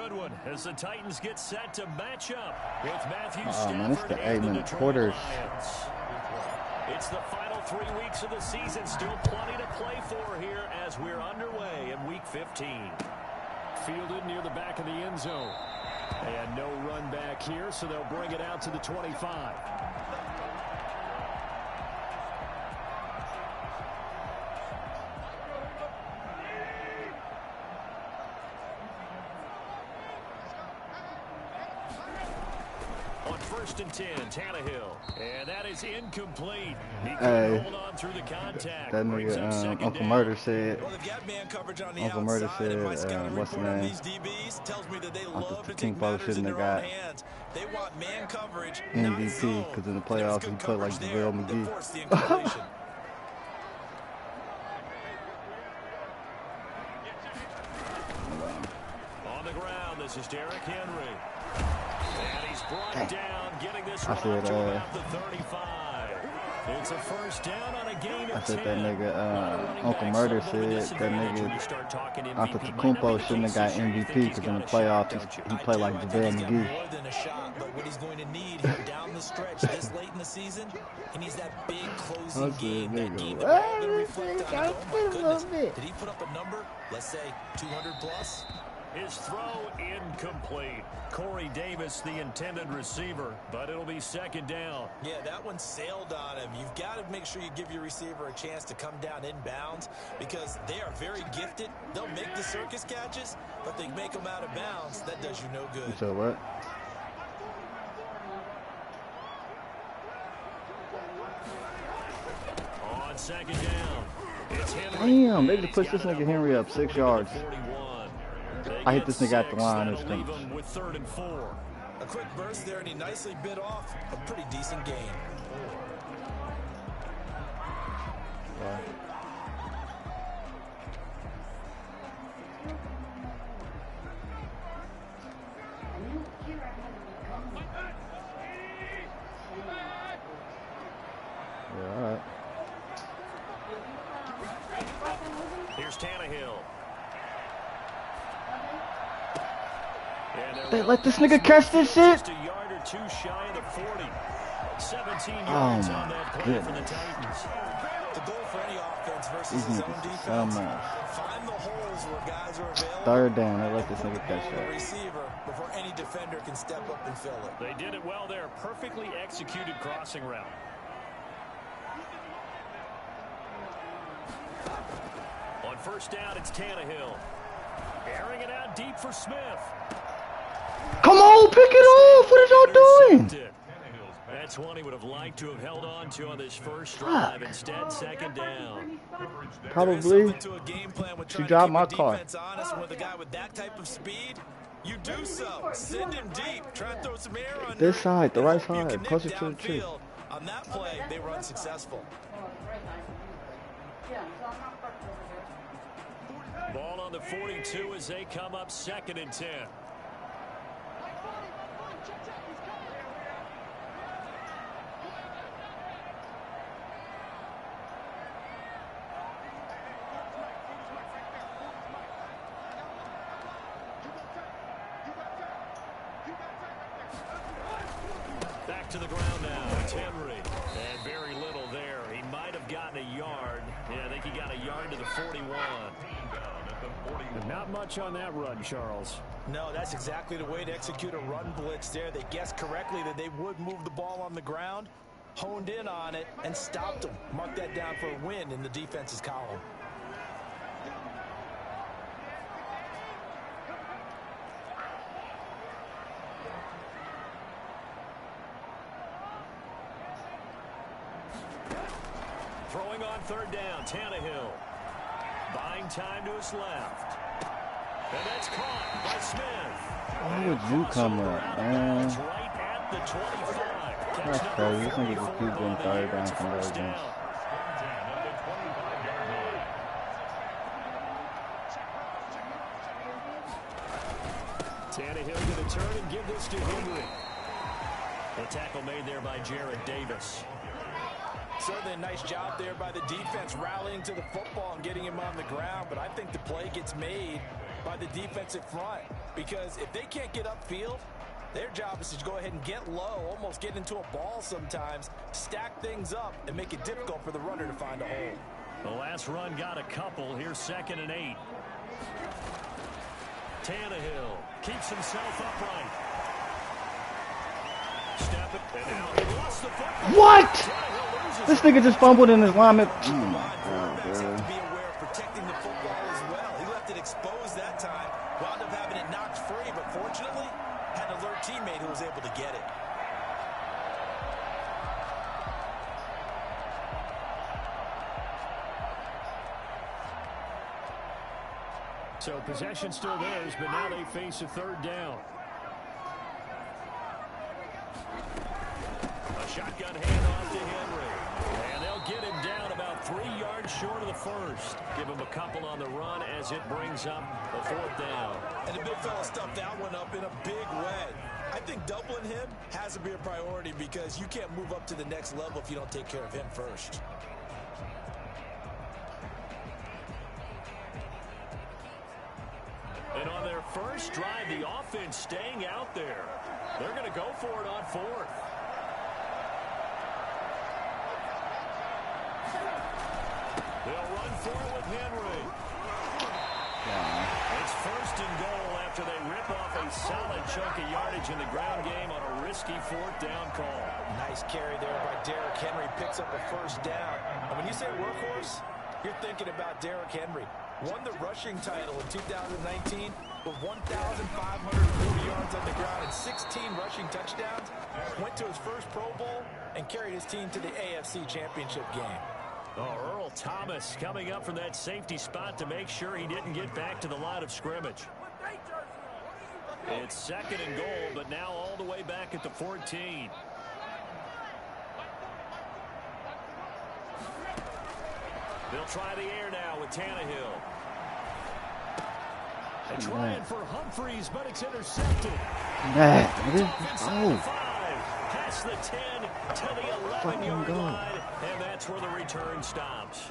good one as the Titans get set to match up with Matthew Stafford man, it's the and the 8-minute Detroit quarters. Lions. It's the final 3 weeks of the season. Still plenty to play for here as we're underway in Week 15. Fielded near the back of the end zone. And no run back here, so they'll bring it out to the 25. On 1st and 10, Tannehill. And that is incomplete. He couldn't hold on through the contact. That nigga, Uncle Murder said, Well, they've got man coverage on the Uncle Murder outside, and my said, scouting what's the report on name? these DBs tells me that they I love thought to the take King Power matters in shouldn't their have own got hands. They want man coverage, not MVP, zone. because in the And there was playoffs, he good played like coverage there JaVale that McGee. forced the incompletion. On the ground, this is Derrick Henry. And he's brought down, getting this one said, up to about the 35. It's a first down on a gain of 10. I said that nigga, Uncle Murder said that nigga, Antetokounmpo shouldn't have got MVP because in the playoffs, he played like JaVale He's got McGee. more than a shot, but what he's going to need here down the stretch this late in the season, he needs that big closing game. That game that we're all going to reflect on. Oh my goodness, did he put up a number? Let's say 200 plus. His throw incomplete. Corey Davis, the intended receiver, but it'll be 2nd down. Yeah, that one sailed on him. You've got to make sure you give your receiver a chance to come down inbounds because they are very gifted. They'll make the circus catches, but they make them out of bounds. That does you no good. So what? On 2nd down, it's Henry. Damn, they just pushed this nigga Henry up 6 yards. I hit this nigga at the line. It's leave him with 3rd and 4. A quick burst there, and he nicely bit off a pretty decent gain. Yeah. Yeah, all right. Here's Tannehill. They let this nigga catch this shit? Just a yard or two shy of the 40. 17 Oh yards my on that play for the goodness. Titans. The goal for any offense versus These his niggas own is defense. so much. Find the holes where guys are available. 3rd down, they let this nigga catch The that. receiver before any defender can step up and fill it. They did it well there. Perfectly executed crossing route. On 1st down, it's Tannehill. Airing it out deep for Smith. Come on, pick it off! What are y'all doing? That's one he would have liked to have held on to on this first drive. Instead, 2nd down. Probably. To a game plan with She trying to dropped keep my the car. defense honest. With a guy with that type of speed, you do so. Send him deep. Try to throw some air under This side, the right You side, connect closer to the tree. downfield. On that play, they were unsuccessful. Ball on the 42 as they come up 2nd and 10. Back to the ground now. It's Henry. And very little there. He might have gotten a yard. Yeah, I think he got a yard to the 41. Not much on that run, Charles. No, that's exactly the way to execute a run blitz there. They guessed correctly that they would move the ball on the ground, honed in on it, and stopped them. Mark that down for a win in the defense's column. Throwing on 3rd down, Tannehill. Buying time to his left. And that's caught by Smith. Why would you come up, man? It's right at the 25. That's Catch crazy. This number nigga just 44 keep getting on the 3rd year. down It's a from first those down. Tannehill going to turn and give this to Henry. The tackle made there by Jared Davis. Certainly a nice job there by the defense rallying to the football and getting him on the ground, but I think the play gets made by the defensive front, because if they can't get upfield, their job is to go ahead and get low, almost get into a ball sometimes, stack things up, and make it difficult for the runner to find a hole. The last run got a couple. Here's 2nd and 8. Tannehill keeps himself upright. Step it, and now he lost the football. What? This nigga just fumbled in his lineman. Oh my God, have to be aware of protecting the football as well. He left it exposed that time, wound up having it knocked free, but fortunately, had an alert teammate who was able to get it. So possession still theirs, but now they face a 3rd down. A shotgun handoff to Henry. And they'll get him down about 3 yards short of the first. Give him a couple on the run as it brings up a 4th down. And the big fella stuffed that one up in a big way. I think doubling him has to be a priority because you can't move up to the next level if you don't take care of him first. And on their first drive, the offense staying out there. They're going to go for it on 4th. They'll run for it with Henry. It's 1st and goal after they rip off a solid chunk of yardage in the ground game on a risky 4th down call. Nice carry there by Derrick Henry. Picks up a 1st down. And when you say workhorse, you're thinking about Derrick Henry. Won the rushing title in 2019 with 1,540 yards on the ground and 16 rushing touchdowns. Went to his first Pro Bowl and carried his team to the AFC Championship game. Oh, Earl Thomas coming up from that safety spot to make sure he didn't get back to the line of scrimmage. It's 2nd and goal, but now all the way back at the 14. They'll try the air now with Tannehill. And trying for Humphreys, but it's intercepted. Past the 10 to the 11-yard line, and that's where the return stops.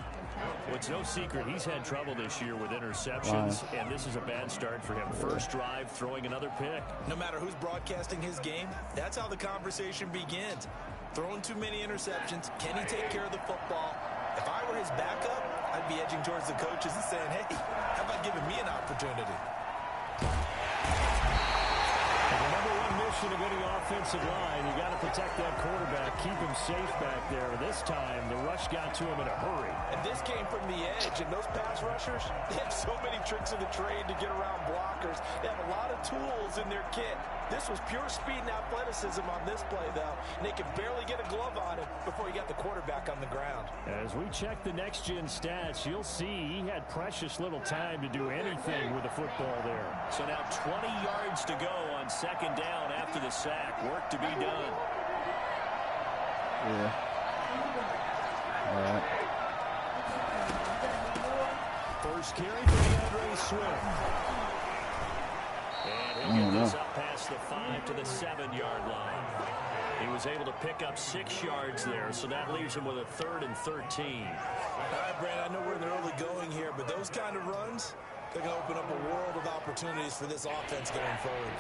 Well, it's no secret he's had trouble this year with interceptions, and this is a bad start for him. First drive, throwing another pick. No matter who's broadcasting his game, that's how the conversation begins. Throwing too many interceptions, can he take care of the football? If I were his backup, I'd be edging towards the coaches and saying, hey, how about giving me an opportunity? The number one mission of any offensive line, you got to protect that quarterback, keep him safe back there. This time, the rush got to him in a hurry. And this came from the edge, and those pass rushers, they have so many tricks of the trade to get around blockers. They have a lot of tools in their kit. This was pure speed and athleticism on this play, though. And they could barely get a glove on it before he got the quarterback on the ground. As we check the next-gen stats, you'll see he had precious little time to do anything with the football there. So now 20 yards to go on 2nd down after the sack. Work to be done. Yeah. All right. First carry for DeAndre Swift. And he'll get this up past the 5 to the 7-yard line. He was able to pick up 6 yards there, so that leaves him with a 3rd and 13. All right, Brandon, I know we're in the early going here, but those kind of runs, they're going to open up a world of opportunities for this offense going forward.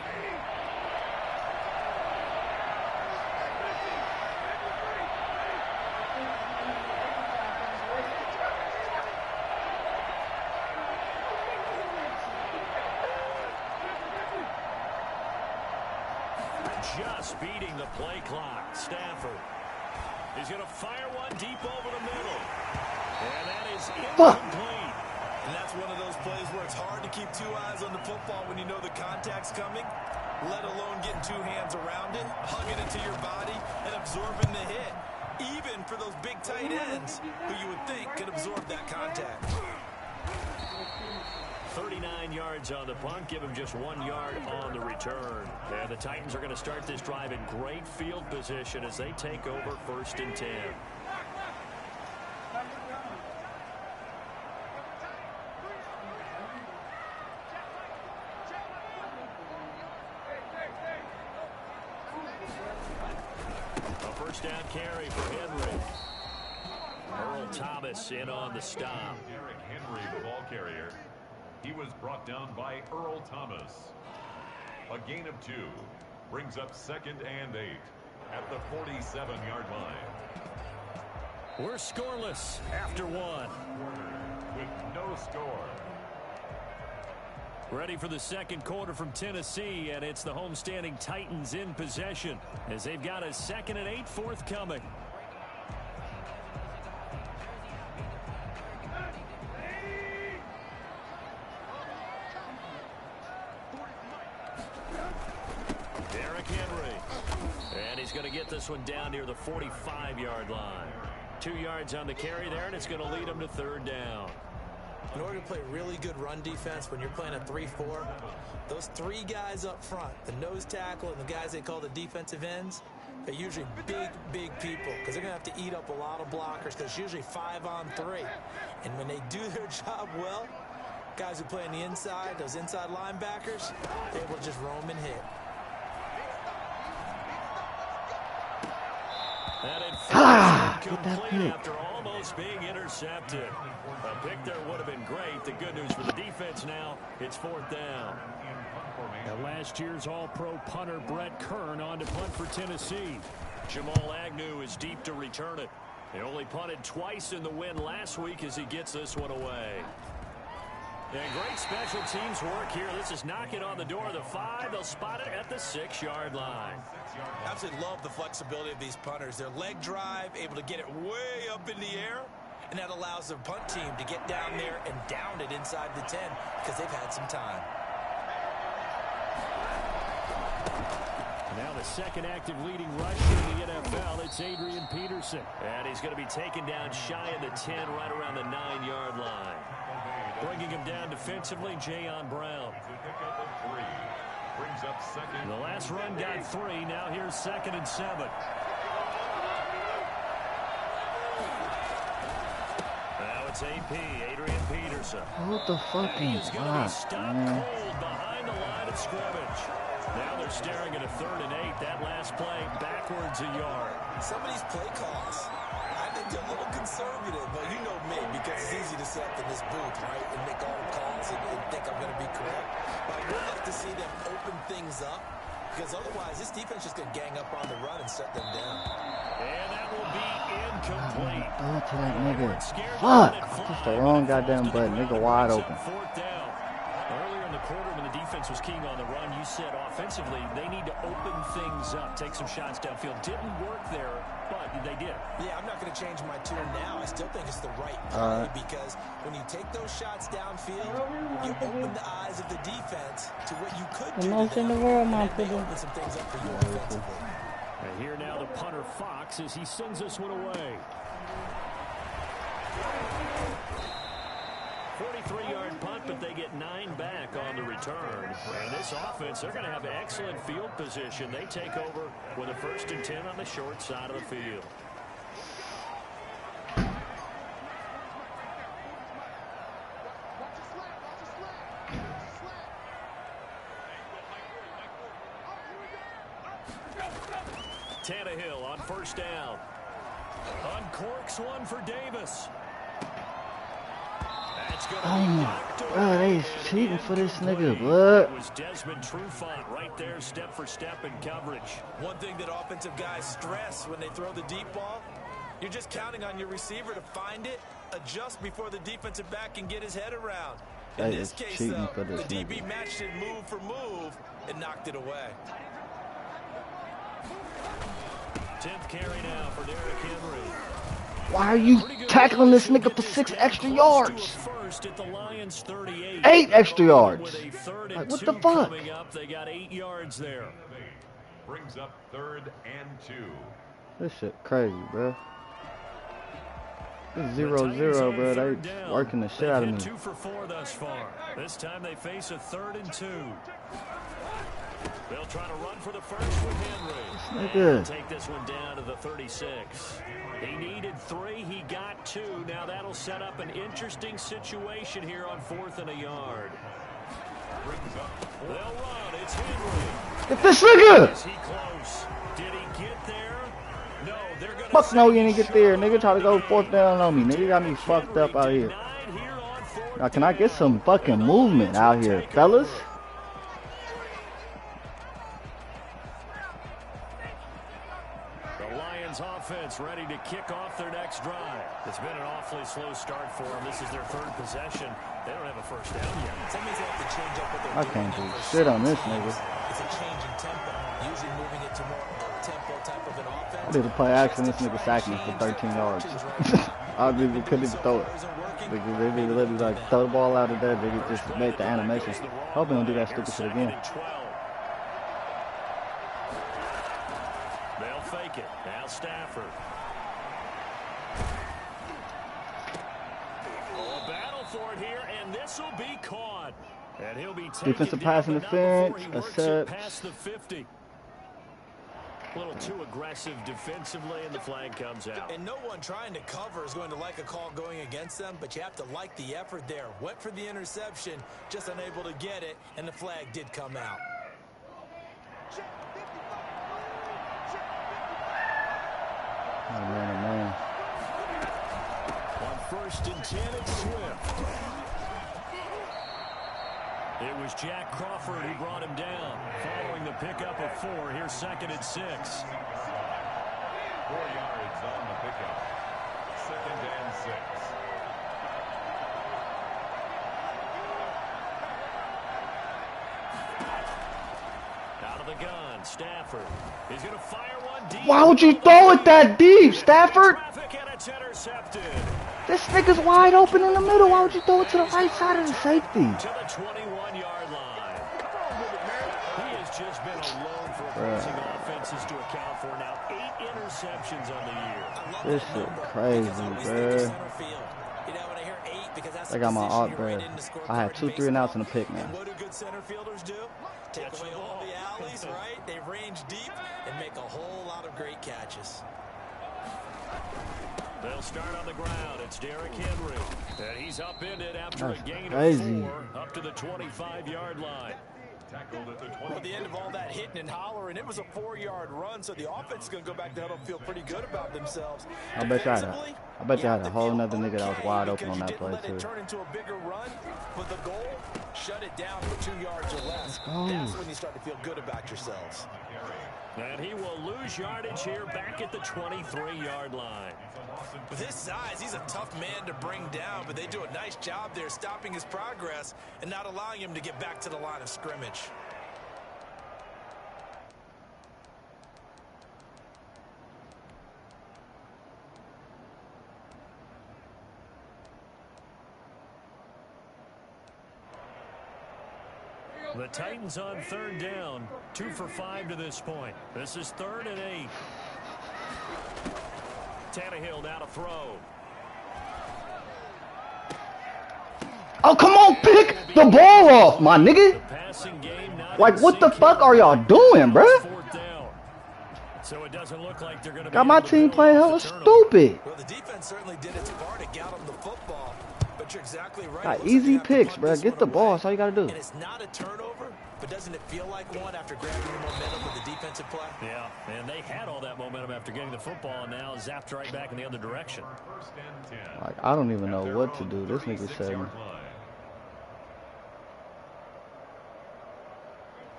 Just beating the play clock. Stafford. He's going to fire one deep over the middle. And that is incomplete. And that's one of those plays where it's hard to keep 2 eyes on the football when you know the contact's coming, let alone getting 2 hands around it, hugging it to your body, and absorbing the hit. Even for those big tight ends who you would think could absorb that contact. 39 yards on the punt, give him just 1 yard on the return. And the Titans are going to start this drive in great field position as they take over 1st and 10. A first down carry for Henry. Earl Thomas in on the stop. Derrick Henry, the ball carrier. He was brought down by Earl Thomas. A gain of 2 brings up 2nd and 8 at the 47-yard line. We're scoreless after 1. With no score. Ready for the second quarter from Tennessee, and it's the homestanding Titans in possession as they've got a 2nd and 8 forthcoming. Derrick Henry. And he's going to get this one down near the 45-yard line. 2 yards on the carry there, and it's going to lead him to 3rd down. In order to play really good run defense when you're playing a 3-4, those 3 guys up front, the nose tackle and the guys they call the defensive ends, they're usually big people because they're going to have to eat up a lot of blockers because it's usually 5-on-3. And when they do their job well, guys who play on the inside, those inside linebackers, they're able to just roam and hit. Get that pick. After almost being intercepted. A pick there would have been great. The good news for the defense now, it's 4th down. Now last year's All-Pro punter Brett Kern on to punt for Tennessee. Jamal Agnew is deep to return it. He only punted twice in the win last week as he gets this one away. And great special teams work here. This is knocking on the door of the 5. They'll spot it at the 6-yard line. Absolutely love the flexibility of these punters. Their leg drive, able to get it way up in the air, and that allows the punt team to get down there and down it inside the 10 because they've had some time. Now the second active leading rusher in the NFL, it's Adrian Peterson. And he's going to be taken down shy of the 10, right around the 9-yard line. Bringing him down defensively, Jayon Brown. Brings up 2nd. The last run got 3. Now here's 2nd and 7. Now it's AP, Adrian Peterson. What the fucking He's going to be stuck cold behind the line of scrimmage. Now they're staring at a 3rd and 8. That last play backwards a yard. Some of these play calls, I think they're a little conservative, but you know me, because it's easy to sit up in this booth, right, and make all the calls and think I'm going to be correct. But I would like to see them open things up, because otherwise this defense is going to gang up on the run and shut them down. And that will be incomplete. Throw it to that nigga. Fuck! I pushed the wrong goddamn button. Nigga wide open. 4th down. Earlier in the quarter when the defense was keying on the run, you said offensively they need to open things up, take some shots downfield. Didn't work there, but they did. Yeah, I'm not going to change my tune now. I still think it's the right play because when you take those shots downfield, you open the eyes of the defense to what you could do. Most in the world, my people. Open some things up for you offensively. And here now the punter Fox as he sends this one away. 43-yard punt, but they get 9 back on the return. And this offense, they're going to have excellent field position. They take over with a 1st and 10 on the short side of the field. Tannehill on 1st down. Uncorks one for Davis. Oh my God, they cheating for this nigga, blood. It was Desmond Trufant right there, step for step in coverage. One thing that offensive guys stress when they throw the deep ball, you're just counting on your receiver to find it, adjust before the defensive back can get his head around. In this case, though, the DB matched it move for move and knocked it away. 10th carry now for Derrick Henry. Why are you tackling this nigga for 6 extra yards? 8 extra yards. Like, what the fuck? They got 8 yards there. Brings up 3rd and 2. This shit crazy, bro. It's 0-0, bro. They working the shit out of me. 2 for 4 thus far. This time they face a 3rd and 2. They'll try to run for the first with Henry. Nigga. Take this one down to the 36. He needed 3. He got 2. Now that'll set up an interesting situation here on 4th and a yard. They'll run. It's Henry. Get this nigga. Is he close? Did he get there? No, they're going to. Fuck no, you didn't get there. Nigga try to go 4th down on me. Nigga got me fucked up out here. Can I get some fucking movement out here, fellas? The Lions offense ready to kick off their next drive. It's been an awfully slow start for them. This is their third possession. They don't have a first down yet. That means they have to change up what they're I can't do shit on this nigga. It's a change in tempo, usually moving it to more tempo type of an offense. I did a play action. This nigga sacked me for 13 yards. I couldn't even throw it. They literally like throw the ball out of there. They just make the animation. Hope they don't do that stupid shit again. They'll fake it. Now Stafford. A battle for it here, and this will be caught. And he'll be taken Defensive pass interference. Accept. Past the 50. A little too aggressive defensively, and the flag comes out. And no one trying to cover is going to like a call going against them, but you have to like the effort there. Went for the interception, just unable to get it, and the flag did come out. Oh, man. On 1st and 10, it's Swift. It was Jack Crawford who brought him down. Following the pickup of 4, here's 2nd and 6. 4 yards on the pickup. 2nd and 6. Out of the gun, Stafford. He's going to fire one deep. Why would you throw it that deep, Stafford? This nigga's wide open in the middle. Why would you throw it to the right side of the safety? To the 21-yard line. He has just been alone for opposing offenses to account for now 8 interceptions on the year. This shit crazy, bro. I got my art, bro. I had 2 3-and-outs and a pick, man. What do good center fielders do? Take away all the alleys, right? They range deep and make a whole lot of great catches. They'll start on the ground. It's Derrick Henry. And he's upended after a gain crazy. of 4 up to the 25-yard line. Tackled at the 20. Well, at the end of all that hitting and hollering, it was a 4-yard run, so the offense is going to go back to huddle, feel pretty good about themselves. I bet you had a whole nother nigga that was wide open on that play, too. Turn into a bigger run, but the goal, shut it down for 2 yards or less. That's when you start to feel good about yourselves. And he will lose yardage here back at the 23-yard line. With his size, he's a tough man to bring down, but they do a nice job there stopping his progress and not allowing him to get back to the line of scrimmage. The Titans on 3rd down, 2 for 5 to this point. This is 3rd and 8. Tannehill now to throw. Oh, come on, pick the ball off, my nigga. Like, what the fuck are y'all doing, bruh? So it doesn't look like they're going to got my team playing hella stupid. Well, the defense certainly did its part to get them the football, but you're exactly right. Got easy picks, bruh. Get the ball. That's all you got to do. And it's not a turnover, but doesn't it feel like one after grabbing the momentum with the defensive play? Yeah, and they had all that momentum after getting the football, and now zapped right back in the other direction. Like, I don't even know what to do. This nigga said.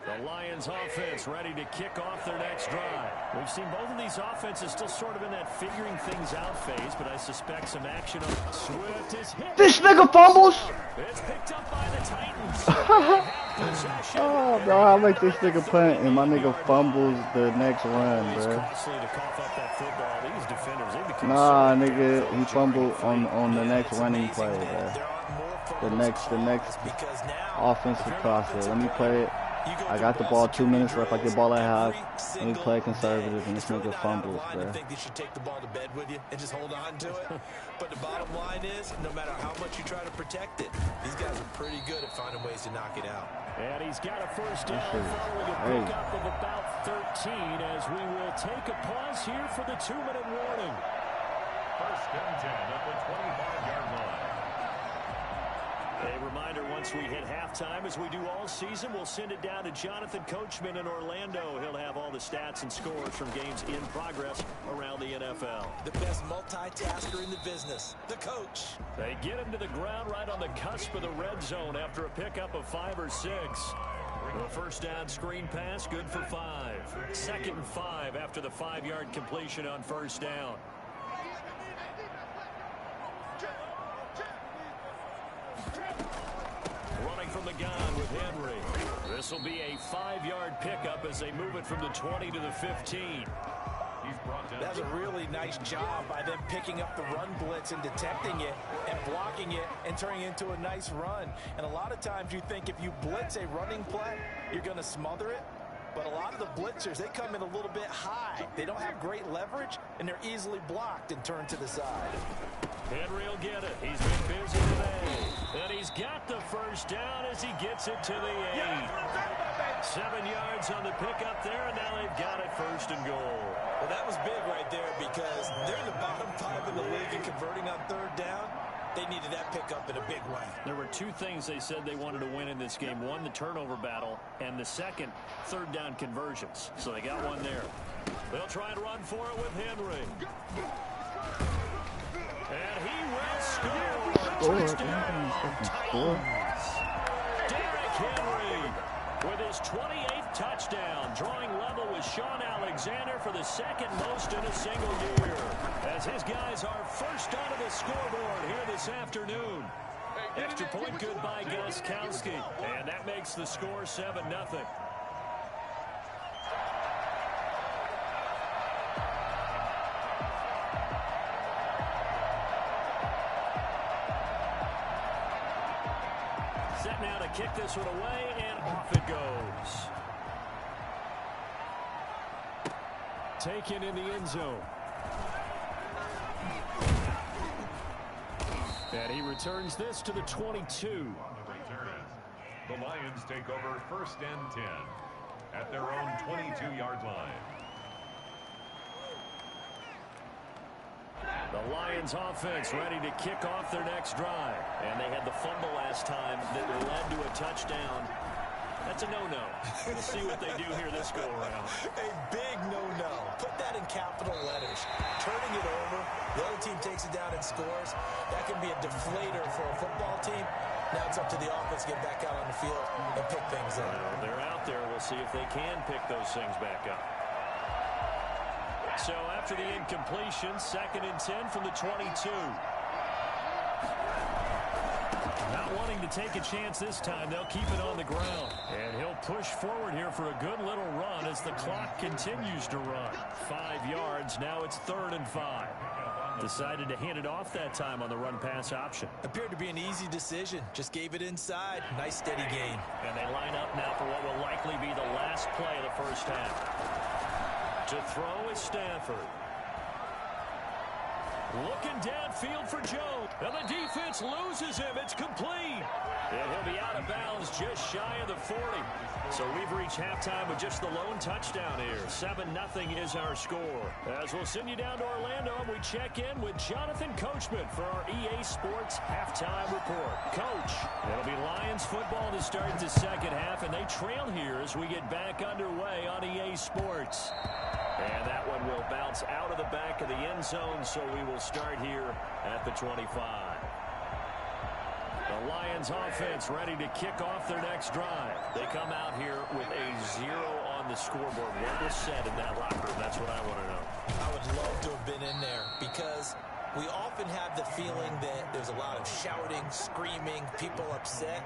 The Lions offense ready to kick off their next drive. We've seen both of these offenses still sort of in that figuring things out phase, but I suspect some action on Swift is hit. This nigga fumbles. It's picked up by the Titans. Oh, bro, I make this nigga punt and my nigga fumbles the next run, bro. Nah, nigga, he fumbled on the next running play, bro. The next offensive process. Let me play it. I got the ball 2 minutes left. I get ball at half. Let me play conservative, and this nigga fumbles, bro. I think you should take the ball to bed with you and just hold on to it. But the bottom line is, no matter how much you try to protect it, these guys are pretty good at finding ways to knock it out. And he's got a first down following a pickup of about 13 as we will take a pause here for the 2-minute warning. 1st and 10 at the 25-yard line. A reminder, once we hit halftime, as we do all season, we'll send it down to Jonathan Coachman in Orlando. He'll have all the stats and scores from games in progress around the NFL. The best multitasker in the business, the coach. They get him to the ground right on the cusp of the red zone after a pickup of 5 or 6. The first down screen pass, good for 5. 2nd and 5 after the 5-yard completion on first down. Running from the gun with Henry. This will be a 5-yard pickup as they move it from the 20 to the 15. That's a really nice job by them picking up the run blitz and detecting it and blocking it and turning it into a nice run. And a lot of times you think if you blitz a running play, you're going to smother it. But a lot of the blitzers, they come in a little bit high. They don't have great leverage, and they're easily blocked and turned to the side. Henry will get it. He's been busy today. And he's got the first down as he gets it to the 8. 7 yards on the pickup there, and now they've got it 1st and goal. Well, that was big right there because they're in the bottom 5 in the league and converting on 3rd down. They needed that pickup in a big way. There were 2 things they said they wanted to win in this game. One, the turnover battle, and the second, 3rd down conversions. So they got one there. They'll try and run for it with Henry. And he will score. Touchdown. Derrick Henry with his 28th touchdown, drawing level with Sean Alexander for the 2nd most in a single year. As his guys are first onto the scoreboard here this afternoon. Extra point good by Gostkowski, and that makes the score 7-0. Set now to kick this one away, and off it goes. Taken in the end zone. And he returns this to the 22. The Lions take over 1st and 10 at their own 22-yard line. The Lions offense ready to kick off their next drive. And they had the fumble last time that led to a touchdown. That's a no-no. We'll see what they do here this go-around. A big no-no. Put that in capital letters. Turning it over, the other team takes it down and scores. That can be a deflator for a football team. Now it's up to the offense to get back out on the field and pick things up. Well, they're out there. We'll see if they can pick those things back up. So after the incompletion, 2nd and 10 from the 22. Not wanting to take a chance this time, they'll keep it on the ground. And he'll push forward here for a good little run as the clock continues to run. 5 yards, now it's 3rd and 5. Decided to hand it off that time on the run-pass option. Appeared to be an easy decision. Just gave it inside. Nice steady gain. And they line up now for what will likely be the last play of the first half. To throw is Stafford. Looking downfield for Jones. And the defense loses him. It's complete. And he'll be out of bounds just shy of the 40. So we've reached halftime with just the lone touchdown here. 7-0 is our score. As we'll send you down to Orlando, and we check in with Jonathan Coachman for our EA Sports Halftime Report. Coach, it'll be Lions football to start the second half, and they trail here as we get back underway on EA Sports. And that one will bounce out of the back of the end zone, so we will start here at the 25. The Lions offense ready to kick off their next drive. They come out here with a 0 on the scoreboard. What was said in that locker room? That's what I want to know. I would love to have been in there because we often have the feeling that there's a lot of shouting, screaming, people upset.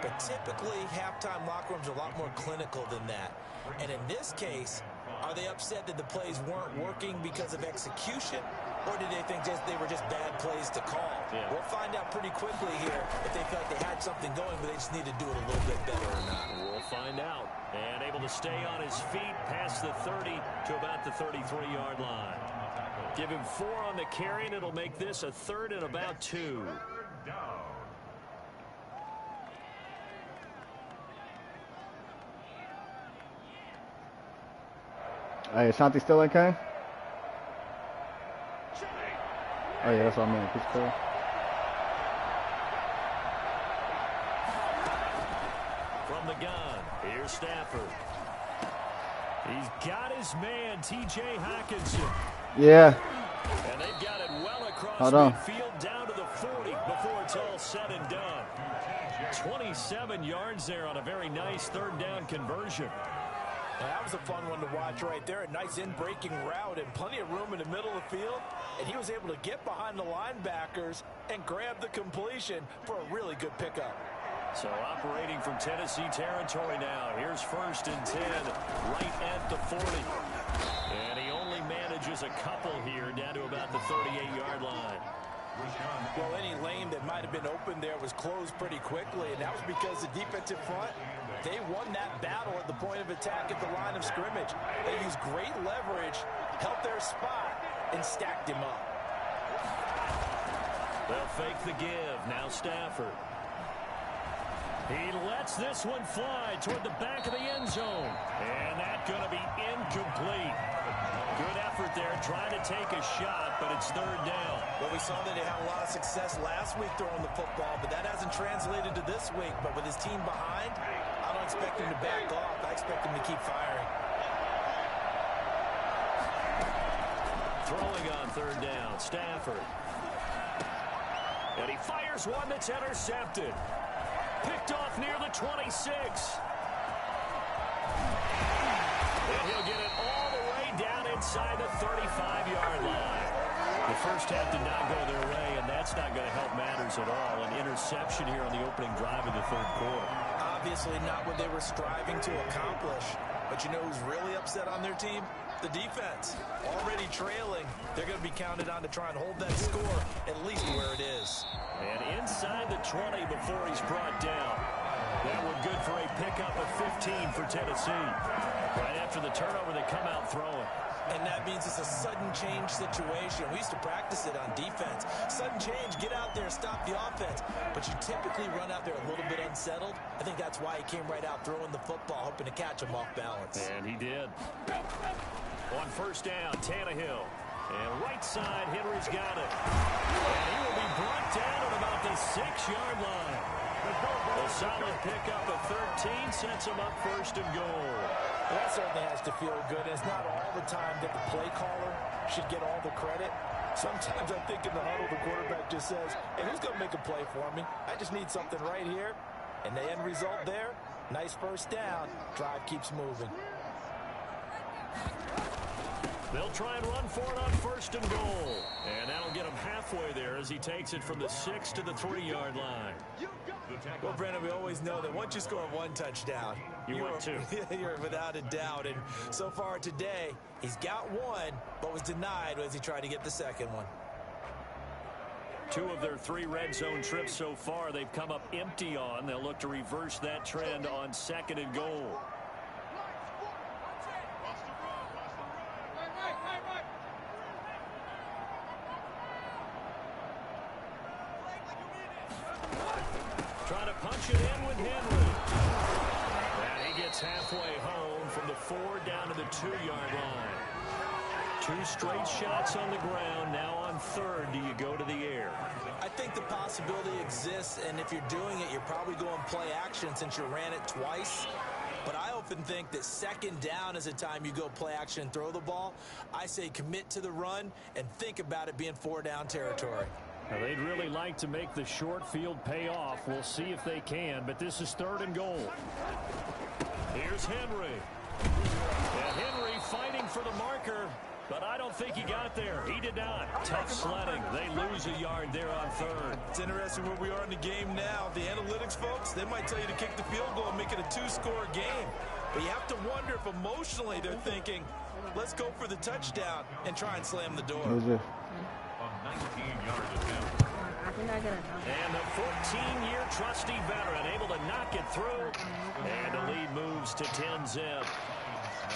But typically, halftime locker rooms are a lot more clinical than that. And in this case, are they upset that the plays weren't working because of execution? Or did they think they were just bad plays to call? Yeah. We'll find out pretty quickly here if they felt like they had something going, but they just need to do it a little bit better or not. We'll find out. And able to stay on his feet past the 30 to about the 33-yard line. Give him 4 on the carry, and it'll make this a 3rd and about 2. Hey, Ashanti still in, Kane? Oh, yeah, that's what I mean. He's cool. Stafford. He's got his man, T.J. Hockenson. Yeah. And they've got it well across Hold on. midfield down to the 40 before it's all said and done. 27 yards there on a very nice third down conversion. Well, that was a fun one to watch right there. A nice in-breaking route and plenty of room in the middle of the field. And he was able to get behind the linebackers and grab the completion for a really good pickup. So operating from Tennessee territory now. Here's 1st and 10, right at the 40. And he only manages a couple here down to about the 38-yard line. Well, any lane that might have been open there was closed pretty quickly, and that was because the defensive front, they won that battle at the point of attack at the line of scrimmage. They used great leverage, held their spot, and stacked him up. They'll fake the give. Now Stafford. He lets this one fly toward the back of the end zone. And that's going to be incomplete. Good effort there, trying to take a shot, but it's 3rd down. Well, we saw that he had a lot of success last week throwing the football, but that hasn't translated to this week. But with his team behind, I don't expect him to back off. I expect him to keep firing. Throwing on 3rd down, Stafford. And he fires one that's intercepted. Picked off near the 26. And he'll get it all the way down inside the 35-yard line. The first half did not go their way, and that's not going to help matters at all. An interception here on the opening drive of the 3rd quarter. Obviously not what they were striving to accomplish. But you know who's really upset on their team? The defense. Already trailing. They're going to be counted on to try and hold that score at least where it is. And inside the 20 before he's brought down. That one good for a pickup of 15 for Tennessee. Right after the turnover, they come out throwing. And that means it's a sudden change situation. We used to practice it on defense. Sudden change, get out there, stop the offense. But you typically run out there a little bit unsettled. I think that's why he came right out throwing the football, hoping to catch him off balance. And he did. On 1st down, Tannehill. And right side, Henry's got it. And he will be brought down at about the 6-yard line. A solid pickup of 13 sets him up 1st and goal. Well, that certainly has to feel good. It's not all the time that the play caller should get all the credit. Sometimes I think in the huddle, the quarterback just says, hey, who's going to make a play for me? I just need something right here. And the end result there, nice 1st down. Drive keeps moving. They'll try and run for it on 1st and goal. And that'll get him halfway there as he takes it from the 6 to the 3-yard line. Well, Brandon, we always know that once you score 1 touchdown, you want 2. You're without a doubt. And so far today, he's got 1, but was denied as he tried to get the 2nd one. 2 of their 3 red zone trips so far, they've come up empty on. They'll look to reverse that trend on 2nd and goal. Trying to punch it in with Henry. And he gets halfway home from the 4 down to the 2-yard line. 2 straight shots on the ground. Now on 3rd, do you go to the air? I think the possibility exists, and if you're doing it, you're probably going play action since you ran it twice. But I often think that 2nd down is a time you go play action and throw the ball. I say commit to the run and think about it being 4 down territory. Now, they'd really like to make the short field pay off. We'll see if they can, but this is 3rd and goal. Here's Henry. And Henry fighting for the marker, but I don't think he got there. He did not. Tough sledding. They lose a yard there on 3rd. It's interesting where we are in the game now. The analytics folks, they might tell you to kick the field goal and make it a 2-score game. But you have to wonder if emotionally they're thinking, let's go for the touchdown and try and slam the door. 19-yard attempt. And the 14-year trusty veteran able to knock it through. And the lead moves to 10-zip.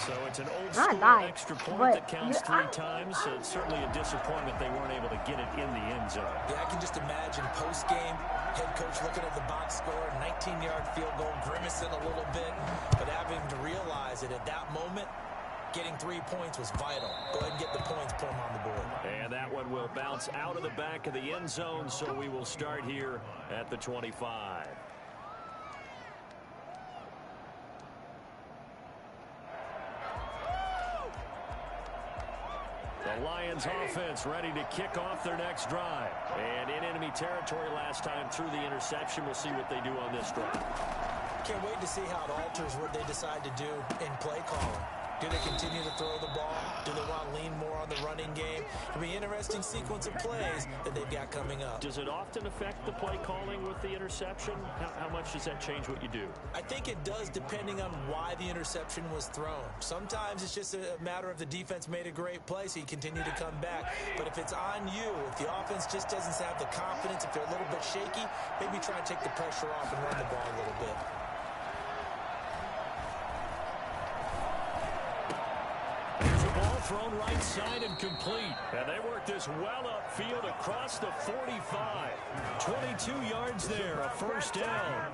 So it's an old school extra point that counts 3 times. So it's certainly a disappointment they weren't able to get it in the end zone. Yeah, I can just imagine post-game, head coach looking at the box score, 19-yard field goal, grimacing a little bit, but having to realize that at that moment, getting 3 points was vital. Go ahead and get the points, put them on the board. And that one will bounce out of the back of the end zone, so we will start here at the 25. The Lions offense ready to kick off their next drive. And in enemy territory last time through the interception. We'll see what they do on this drive. Can't wait to see how it alters what they decide to do in play calling. Do they continue to throw the ball? Do they want to lean more on the running game? It'll be an interesting sequence of plays that they've got coming up. Does it often affect the play calling with the interception? How much does that change what you do? I think it does depending on why the interception was thrown. Sometimes it's just a matter of the defense made a great play, so you continue to come back. But if it's on you, if the offense just doesn't have the confidence, if they're a little bit shaky, maybe try and take the pressure off and run the ball a little bit. Thrown right side and complete. And they work this well upfield across the 45. 22 yards there, a first down.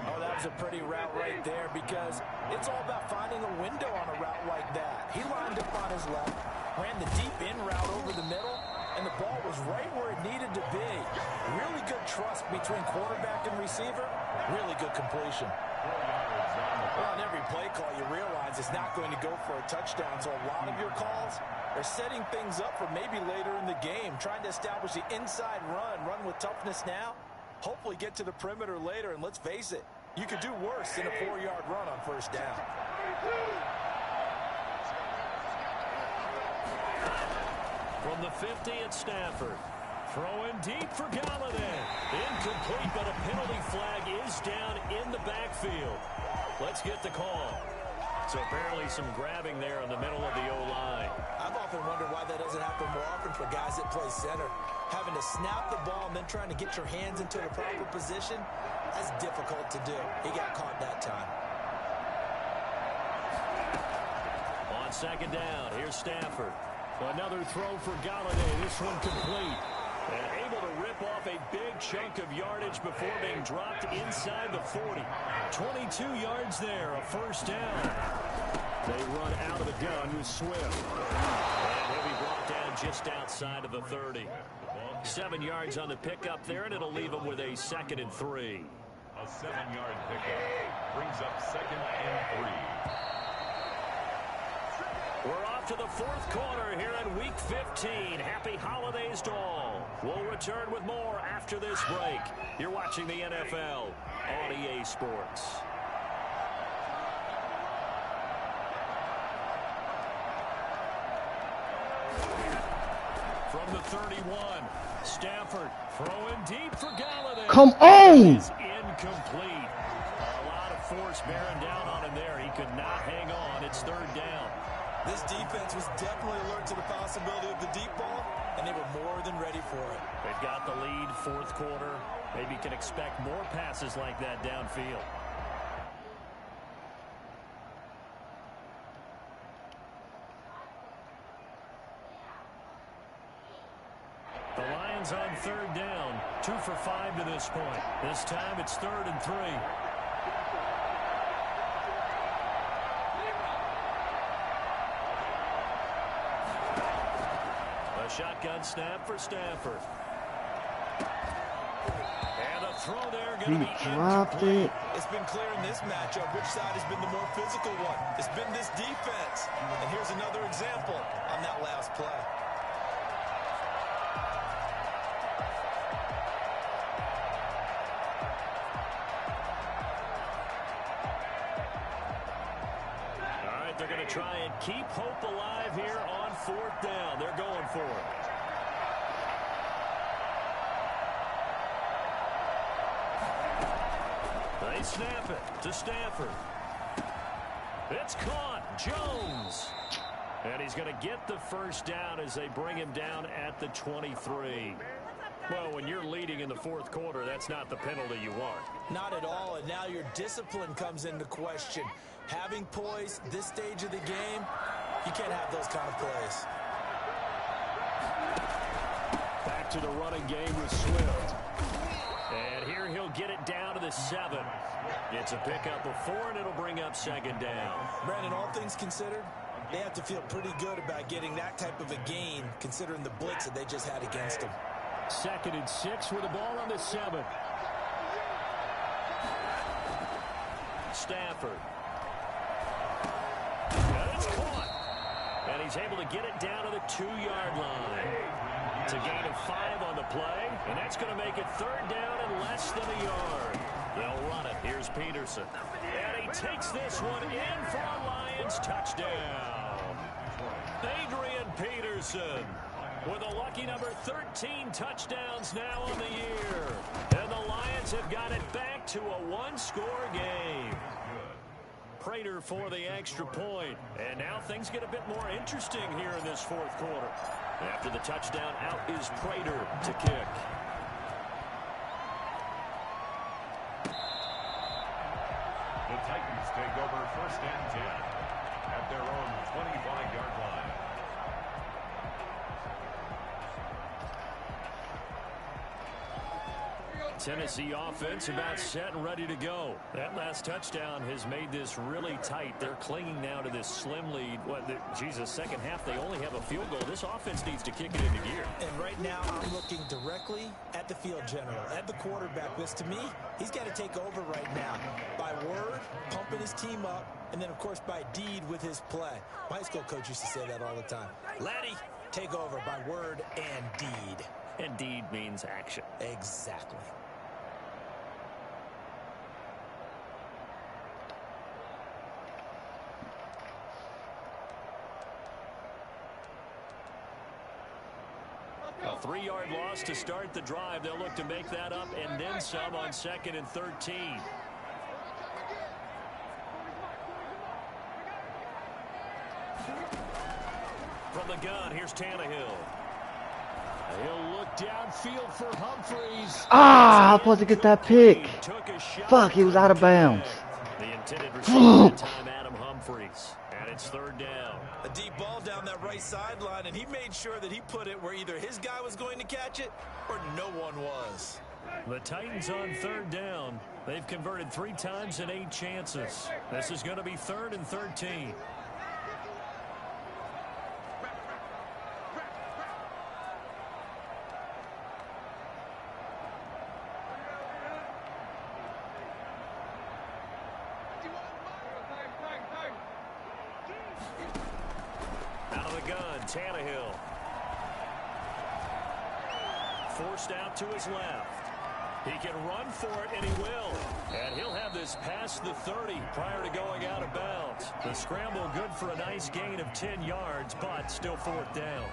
Oh, that was a pretty route right there because it's all about finding a window on a route like that. He lined up on his left, ran the deep in route over the middle, and the ball was right where it needed to be. Really good trust between quarterback and receiver. Really good completion. Well, on every play call, you realize it's not going to go for a touchdown, so a lot of your calls are setting things up for maybe later in the game, trying to establish the inside run with toughness now, hopefully get to the perimeter later, and let's face it, you could do worse than a 4-yard run on first down. From the 50 at Stafford. Throwing deep for Galladay. Incomplete, but a penalty flag is down in the backfield. Let's get the call. So apparently some grabbing there in the middle of the O-line. I've often wondered why that doesn't happen more often for guys that play center. Having to snap the ball and then trying to get your hands into the proper position, that's difficult to do. He got caught that time. On second down, here's Stafford. Another throw for Galladay. This one complete. And able to rip off a big chunk of yardage before being dropped inside the 40. 22 yards there, a first down. They run out of the gun with Swift. And he'll be brought down just outside of the 30. 7 yards on the pickup there, and it'll leave him with a 2nd and 3. A 7-yard pickup brings up 2nd and 3. We're off to the 4th quarter here in Week 15. Happy holidays to all. We'll return with more after this break. You're watching the NFL on EA Sports. From the 31, Stafford throwing deep for Galladay. Come on! It's incomplete. A lot of force bearing down on him there. He could not hang on. It's 3rd down. This defense was definitely alert to the possibility of the deep ball, and they were more than ready for it. They've got the lead, 4th quarter. Maybe can expect more passes like that downfield. The Lions on 3rd down, 2 for 5 to this point. This time it's 3rd and 3. Shotgun snap for Stafford. And a throw there going to be dropped it. It's been clear in this matchup which side has been the more physical one. It's been this defense. And here's another example on that last play. All right, they're going to try and keep hope alive here on 4th down. They're going for it. They snap it to Stafford. It's caught. Jones. And he's going to get the first down as they bring him down at the 23. Well, when you're leading in the 4th quarter, that's not the penalty you want. Not at all, and now your discipline comes into question. Having poise this stage of the game, you can't have those kind of plays. Back to the running game with Swift. And here he'll get it down to the 7. It's a pickup of 4, and it'll bring up 2nd down. Brandon, all things considered, they have to feel pretty good about getting that type of a gain, considering the blitz that they just had against them. 2nd and 6 with the ball on the 7. Stafford. And it's caught. And he's he's able to get it down to the 2-yard line. It's a gain of 5 on the play, and that's going to make it 3rd down and less than a yard. They'll run it. Here's Peterson. And he takes this one in for a Lions touchdown. Adrian Peterson with a lucky number 13 touchdowns now on the year. And the Lions have got it back to a 1-score game. Prater for the extra point. And now things get a bit more interesting here in this 4th quarter. After the touchdown, out is Prater to kick. The Titans take over 1st and 10 at their own 25-yard line. Tennessee offense about set and ready to go. That last touchdown has made this really tight. They're clinging now to this slim lead. Second half, they only have a field goal. This offense needs to kick it into gear. And right now, I'm looking directly at the field general, at the quarterback. Because to me, he's got to take over right now. By word, pumping his team up, and then, of course, by deed with his play. My high school coach used to say that all the time. Laddie, take over by word and deed. And deed means action. Exactly. A 3-yard loss to start the drive. They'll look to make that up and then some on 2nd and 13. From the gun, here's Tannehill. He'll look downfield for Humphreys. Ah, I was supposed to get that pick. Fuck, he was out of bounds. The intended receiver that time, Adam Humphreys. And it's 3rd down. A deep ball down that right sideline, and he made sure that he put it where either his guy was going to catch it or no one was. The Titans on 3rd down. They've converted 3 times in 8 chances. This is going to be 3rd and 13. Tannehill. Forced out to his left. He can run for it, and he will. And he'll have this past the 30 prior to going out of bounds. The scramble good for a nice gain of 10 yards, but still 4th down.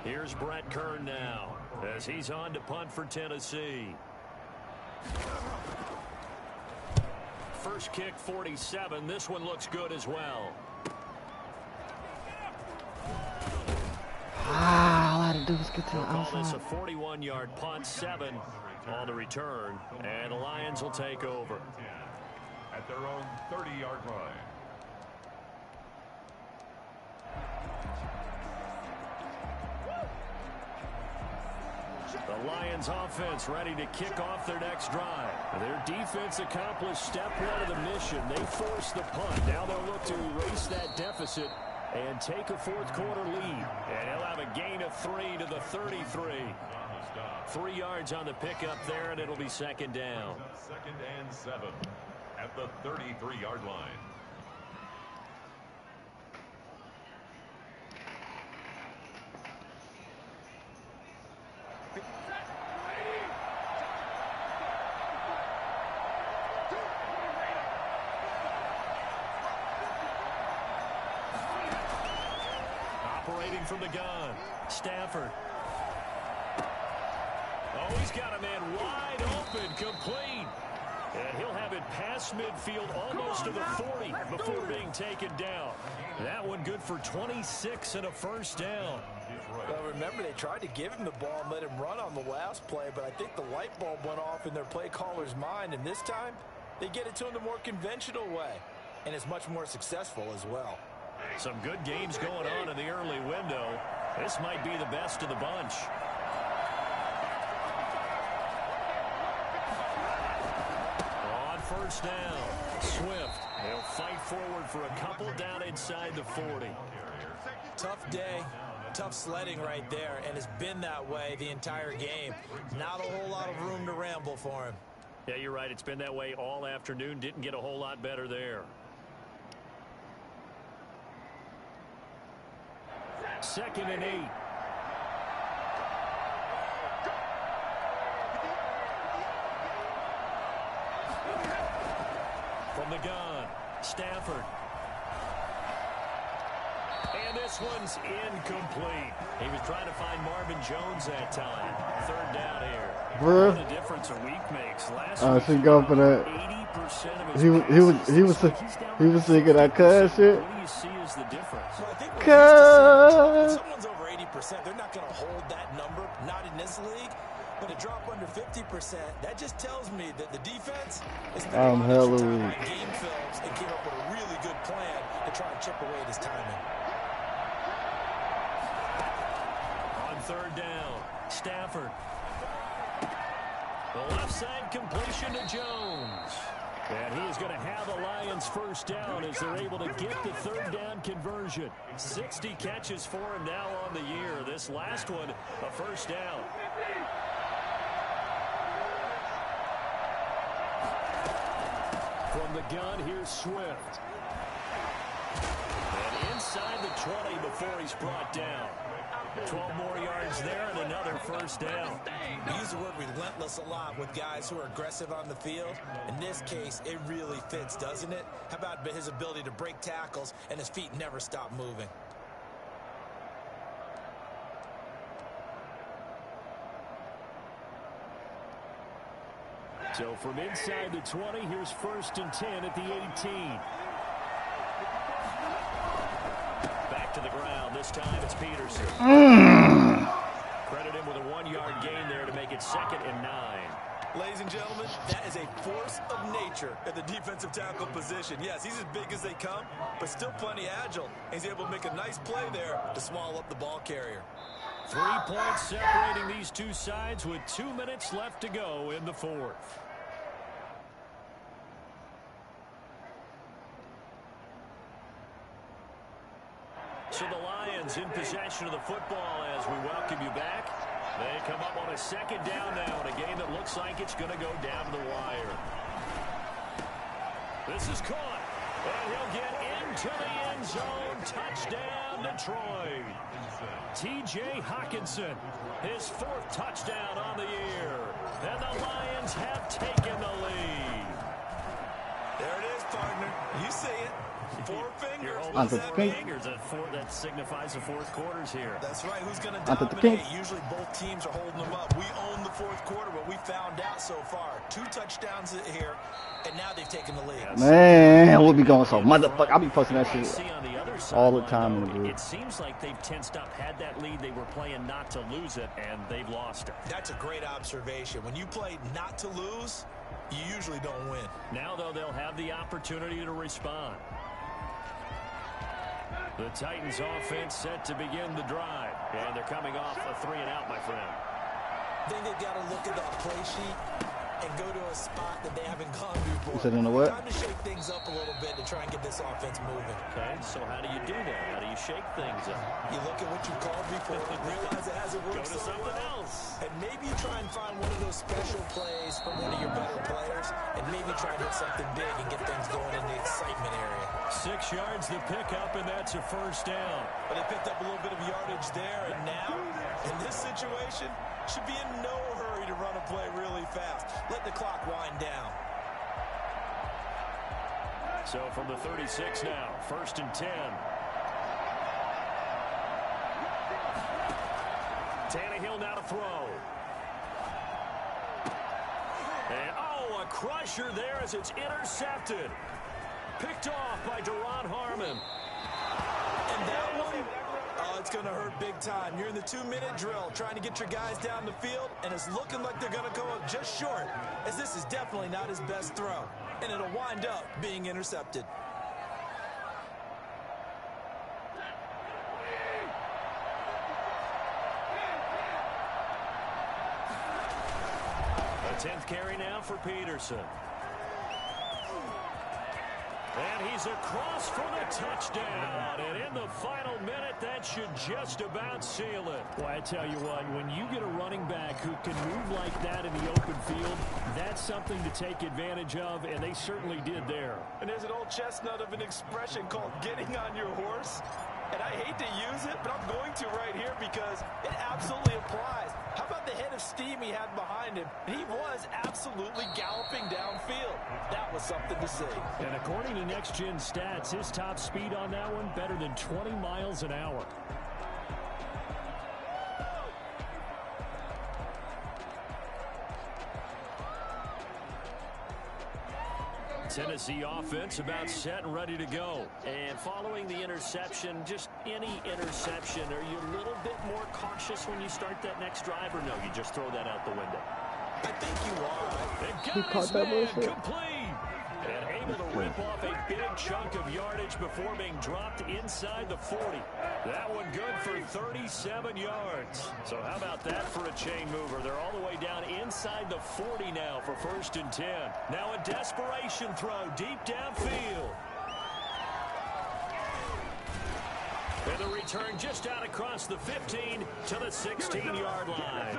Here's Brett Kern now as he's on to punt for Tennessee. First kick, 47. This one looks good as well. All I had to do was get to the outside. This a outside. 41-yard punt, 7 on the return, and the Lions will take over. At their own 30-yard line. The Lions offense ready to kick off their next drive. Their defense accomplished step 1 of the mission. They forced the punt. Now they'll look to erase that deficit and take a 4th quarter lead. And he'll have a gain of 3 to the 33. 3 yards on the pickup there, and it'll be 2nd down. 2nd and 7 at the 33-yard line. Operating from the gun, Stafford. Oh, he's got a man wide open, complete. And he'll have it past midfield almost to the 40 before being taken down. That one good for 26 and a 1st down. Well, remember, they tried to give him the ball and let him run on the last play, but I think the light bulb went off in their play caller's mind, and this time they get it to him the more conventional way, and it's much more successful as well. Some good games going on in the early window. This might be the best of the bunch. On 1st down, Swift. He'll fight forward for a couple down inside the 40. Tough day, tough sledding right there, and it's been that way the entire game. Not a whole lot of room to ramble for him. Yeah, you're right. It's been that way all afternoon. Didn't get a whole lot better there. 2nd and 8. From the gun, Stafford. And this one's incomplete. He was trying to find Marvin Jones that time. 3rd down here. What a difference a week makes. Last week, she go for that. 80% of his He was thinking that cuz shit. What do you see as the difference? Well, I think when someone's over 80%, they're not going to hold that number, not in this league. But to drop under 50%, that just tells me that the defense is hella weak. Game films and came up with a really good plan to try and chip away at his timing. On 3rd down, Stafford. The left side completion to Jones. And he is going to have the Lions 1st down as they're able to get the 3rd down conversion. 60 catches for him now on the year. This last one, a 1st down. From the gun, here's Swift. And inside the 20 before he's brought down. 12 more yards there and another 1st down. We use the word relentless a lot with guys who are aggressive on the field. In this case, it really fits, doesn't it? How about his ability to break tackles and his feet never stop moving? So from inside the 20, here's 1st and 10 at the 18. Back to the ground. This time it's Peterson. Credit him with a 1-yard gain there to make it 2nd and 9. Ladies and gentlemen, that is a force of nature at the defensive tackle position. Yes, he's as big as they come, but still plenty agile. He's able to make a nice play there to swallow up the ball carrier. 3 points separating these two sides with 2 minutes left to go in the 4th. So the Lions in possession of the football as we welcome you back. They come up on a 2nd down now in a game that looks like it's going to go down to the wire. This is caught. And he'll get into the end zone. Touchdown, Detroit. T.J. Hockenson, his 4th touchdown on the year. And the Lions have taken the lead. There it is, partner. You see it. 4 fingers. What does that mean? That signifies the 4th quarters here. That's right. Who's going to dominate? Usually both teams are holding them up. We own the 4th quarter, but we found out so far. 2 touchdowns here, and now they've taken the lead. Man, we'll be going so motherfucker. I'll be posting that shit all the time in the group. It seems like they've tensed up, had that lead. They were playing not to lose it, and they've lost it. That's a great observation. When you play not to lose, you usually don't win. Now, though, they'll have the opportunity to respond. The Titans offense set to begin the drive. And they're coming off a 3-and-out, my friend. I think they've got to look at that play sheet and go to a spot that they haven't gone before. Is it in the what? Time to shake things up a little bit to try and get this offense moving. Okay, so how do you do that? How do you shake things up? You look at what you called before, realize it hasn't worked Go to something else. And maybe you try and find one of those special plays from one of your better players, and maybe try and hit something big and get things going in the excitement area. 6 yards to pick up, and that's a 1st down. But they picked up a little bit of yardage there, and now, in this situation, should be in no hurry to run a play really fast. Let the clock wind down. So from the 36 now, 1st and 10. Tannehill now to throw. And, oh, a crusher there as it's intercepted. Picked off by Duron Harmon. And that one, oh, it's going to hurt big time. You're in the 2-minute drill trying to get your guys down the field, and it's looking like they're going to go up just short, as this is definitely not his best throw. And it'll wind up being intercepted. A 10th carry now for Peterson. And he's across for the touchdown. And in the final minute, that should just about seal it. Well, I tell you what, when you get a running back who can move like that in the open field, that's something to take advantage of, and they certainly did there. And there's an old chestnut of an expression called getting on your horse. And I hate to use it, but I'm going to right here because it absolutely applies. How about the head of steam he had behind him? He was absolutely galloping downfield. That was something to see. And according to Next Gen Stats, his top speed on that one better than 20 miles an hour. Tennessee offense about set and ready to go. And following the interception, just any interception, are you a little bit more cautious when you start that next drive, or no, you just throw that out the window? I think you are. He caught that bullshit. Complete. And able to rip off a big chunk of yardage before being dropped inside the 40. That one good for 37 yards. So how about that for a chain mover? They're all the way down inside the 40 now for 1st and 10. Now a desperation throw deep downfield. And the return just out across the 15 to the 16-yard line.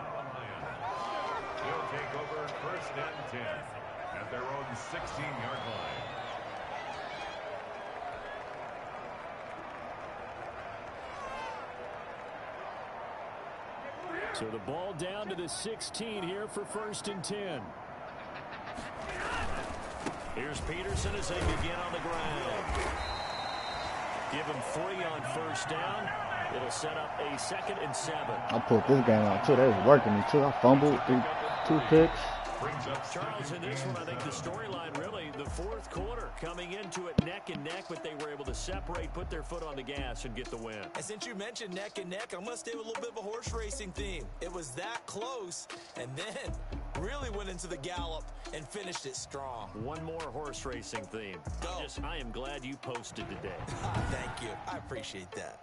He'll take over 1st and 10 at their own 16-yard line. So the ball down to the 16 here for 1st and 10. Here's Peterson as they begin on the ground. Give him 3 on 1st down. It'll set up a 2nd and 7. I pulled this game out too. They was working me too. I fumbled 2 picks. Charles, in this one, I think the storyline really, the 4th quarter, coming into it neck and neck, but they were able to separate, put their foot on the gas, and get the win. And since you mentioned neck and neck, I'm going to stay with a little bit of a horse racing theme. It was that close, and then really went into the gallop and finished it strong. One more horse racing theme. Go. I am glad you posted today. Thank you. I appreciate that.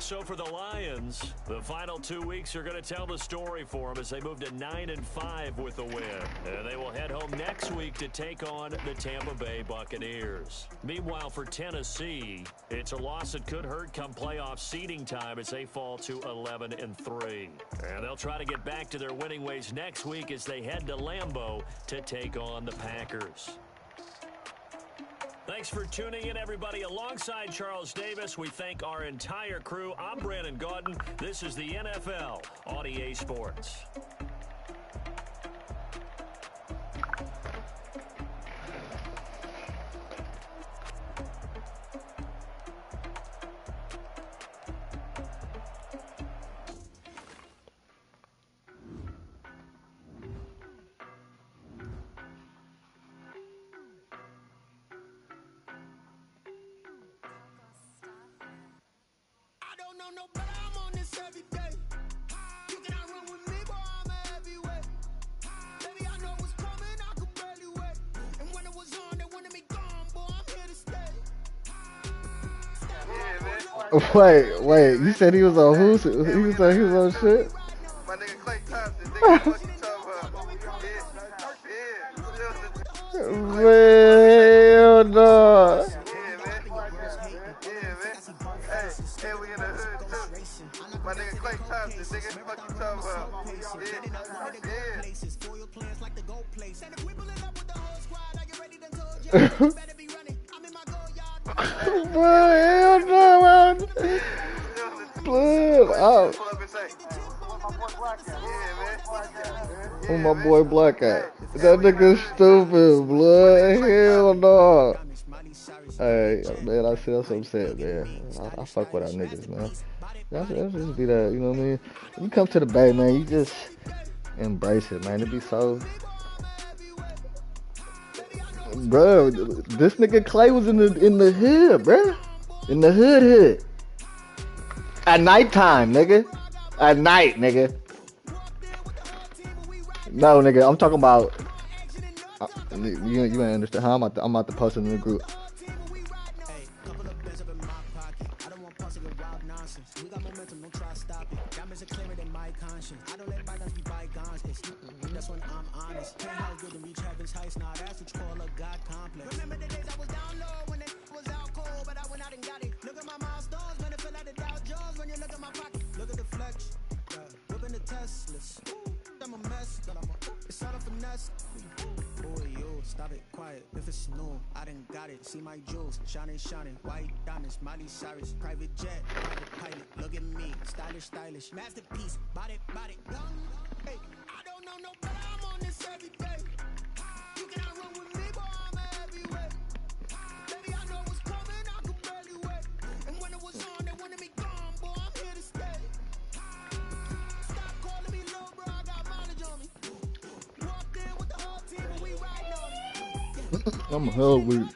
So for the Lions, the final 2 weeks are going to tell the story for them as they move to 9-5 with a win. And they will head home next week to take on the Tampa Bay Buccaneers. Meanwhile, for Tennessee, it's a loss that could hurt come playoff seeding time as they fall to 11-3. And they'll try to get back to their winning ways next week as they head to Lambeau to take on the Packers. Thanks for tuning in, everybody. Alongside Charles Davis, we thank our entire crew. I'm Brandon Gaudin. This is the NFL on EA Sports. Wait, you said he was on who? He was on shit? My nigga Clay Thompson, nigga, what you talking about? Man, no. Yeah, man. Hey, we in the hood too. My nigga Clay Thompson, nigga, what you talking about? Hell no, man. Blood out. Oh, my boy Black Eye. That nigga stupid, blood. Hell no. Hey, man, I feel so sad, man. I fuck with our niggas, man. That's just be that, you know what I mean? When you come to the Bay, man, you just embrace it, man. It be so... Bro, this nigga Clay was in the hood, bro. In the hood. At nighttime, nigga. At night, nigga. No, nigga, I'm talking about. You ain't understand how I'm about to post it in the group. nonsense. We got momentum, don't try to stop it. Diamonds are clearer than my conscience. I don't let bygones be bygones. That's when I'm honest. Penthouse good to reach heaven's heights. Now that's what you call a God complex. Remember the days I was down low when it was out cold, but I went out and got it. Look at my milestones, man, I feel like the Dow Jones when you look at my pocket. Look at the flex, whipping the Teslas. I'm a mess, it's all a finesse. Boy, yo, stop it, quiet. If it's new, I done got it. See my jewels, shining, shining. White diamonds, Miley Cyrus, private jet, private pilot. Look at me, stylish, stylish. Masterpiece, body, body. Hey, I don't know no better. I'm on this every day. You cannot run with me, boy. I'm a heavyweight. Baby, I know what's coming. I could barely wait. And when it was on, they wanted me gone, boy. I'm here to stay. Stop calling me low, bro. I got mileage on me. Walked in with the whole team, and we riding on it. I'm hell weak.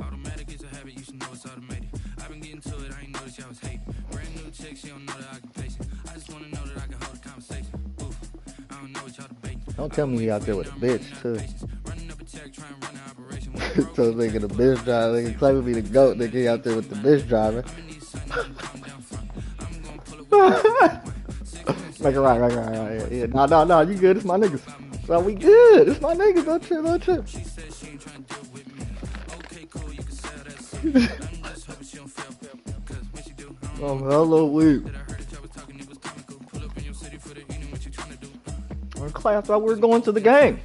Automatic is a habit, you should know it's automated. I've been getting to it, I ain't noticed y'all was hating. Brand new chick, she don't know the occupation. I just wanna know that I can hold a conversation. Oof, I don't know what y'all debating. Don't tell me you out there with a bitch too. So nigga, the bitch driver, nigga claiming me the goat, nigga, he out there with the bitch driver. Like right. Yeah. No, you good? It's my niggas. So we good. It's my niggas. Don't trip. I'm hella weak. Clay, I thought we were going to the game.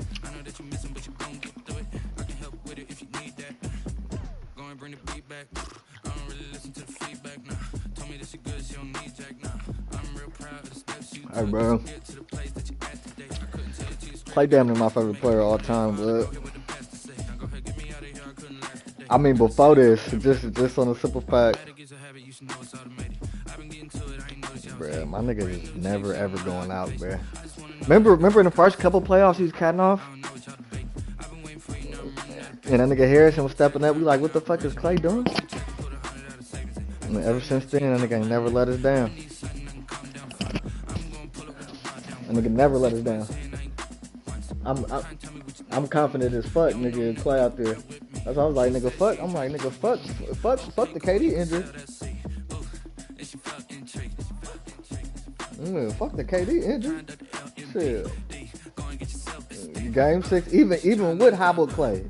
Hey, bro. Clay damn near my favorite player of all time, but I mean before this, just on a simple fact. Bruh, my nigga is never ever going out, bruh. Remember in the first couple playoffs he was catting off? And that nigga Harrison was stepping up. We like, what the fuck is Clay doing? And ever since then, that nigga ain't never let us down. That nigga never let us down. I'm confident as fuck, nigga, Clay out there. That's why I was like, nigga, fuck. I'm like, nigga, fuck the KD injury. Fuck the KD injury. Shit. Game 6, even with hobbled Clay.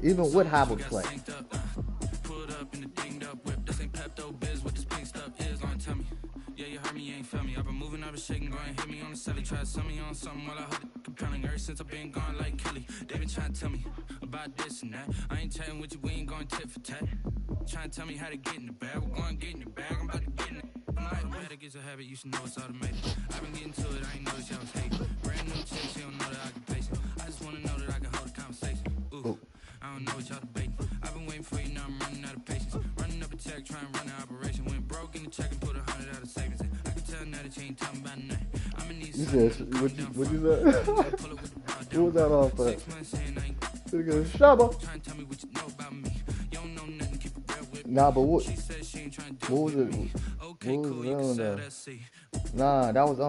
Try to sell me on something while I heard it compelling. Ever since I've been gone like Kelly, they been trying to tell me about this and that. I ain't chatting with you, we ain't going tit for tat. Trying to tell me how to get in the bag. We're going to get in the bag, I'm about to get in it. Automatic is a habit, you should know it's automated. I've been getting to it, I ain't noticed y'all was hating. Brand new chick, she don't know the occupation. I just wanna know that I can hold a conversation. Ooh, I don't know what y'all debating. I've been waiting for you, now I'm running out of patience. Running up a check, trying to run an operation. Went broke in the check and put 100 out of savings. I can tell now that you ain't talking about nothing. You said, what you said? What was that off of? Shabba. Nah, but what was it? What was it on there? Nah, that was on.